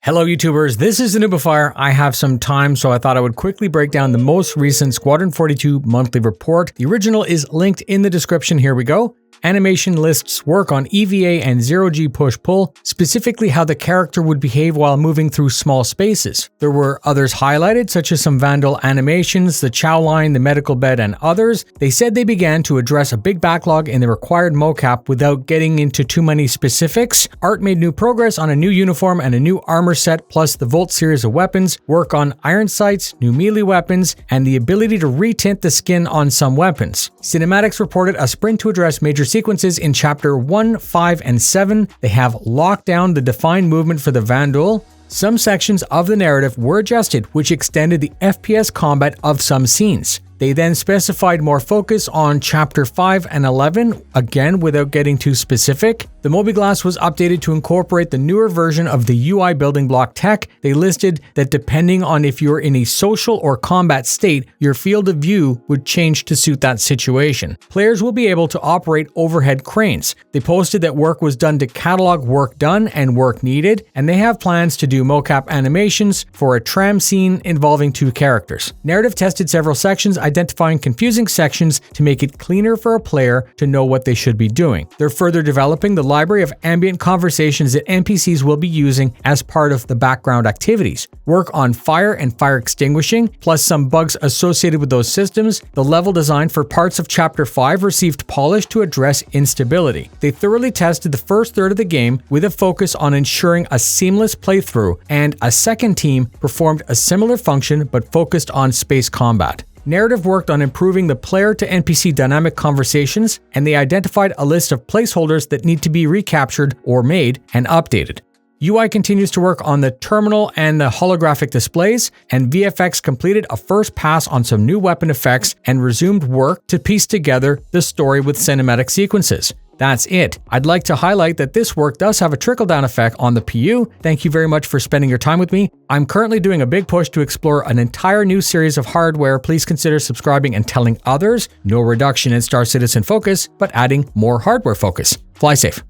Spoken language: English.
Hello YouTubers, this is the Noobifier. I have some time, so I thought I would quickly break down the most recent Squadron 42 monthly report. The original is linked in the description. Here we go. Animation lists work on EVA and zero-G push-pull, specifically how the character would behave while moving through small spaces. There were others highlighted, such as some Vandal animations, the Chow line, the medical bed, and others. They said they began to address a big backlog in the required mocap without getting into too many specifics. Art made new progress on a new uniform and a new armor set, plus the Volt series of weapons, work on iron sights, new melee weapons, and the ability to retint the skin on some weapons. Cinematics reported a sprint to address major sequences in Chapter 1, 5, and 7. They have locked down the defined movement for the Vandal. Some sections of the narrative were adjusted, which extended the FPS combat of some scenes. They then specified more focus on Chapter 5 and 11, again without getting too specific. The Mobiglass was updated to incorporate the newer version of the UI building block tech. They listed that depending on if you're in a social or combat state, your field of view would change to suit that situation. Players will be able to operate overhead cranes. They posted that work was done to catalog work done and work needed, and they have plans to do mocap animations for a tram scene involving two characters. Narrative tested several sections, identifying confusing sections to make it cleaner for a player to know what they should be doing. They're further developing the library of ambient conversations that NPCs will be using as part of the background activities. Work on fire and fire extinguishing, plus some bugs associated with those systems. The level design for parts of Chapter 5 received polish to address instability. They thoroughly tested the first third of the game with a focus on ensuring a seamless playthrough, and a second team performed a similar function but focused on space combat. Narrative worked on improving the player-to-NPC dynamic conversations, and they identified a list of placeholders that need to be recaptured or made and updated. UI continues to work on the terminal and the holographic displays, and VFX completed a first pass on some new weapon effects and resumed work to piece together the story with cinematic sequences. That's it. I'd like to highlight that this work does have a trickle-down effect on the PU. Thank you very much for spending your time with me. I'm currently doing a big push to explore an entire new series of hardware. Please consider subscribing and telling others. No reduction in Star Citizen focus, but adding more hardware focus. Fly safe.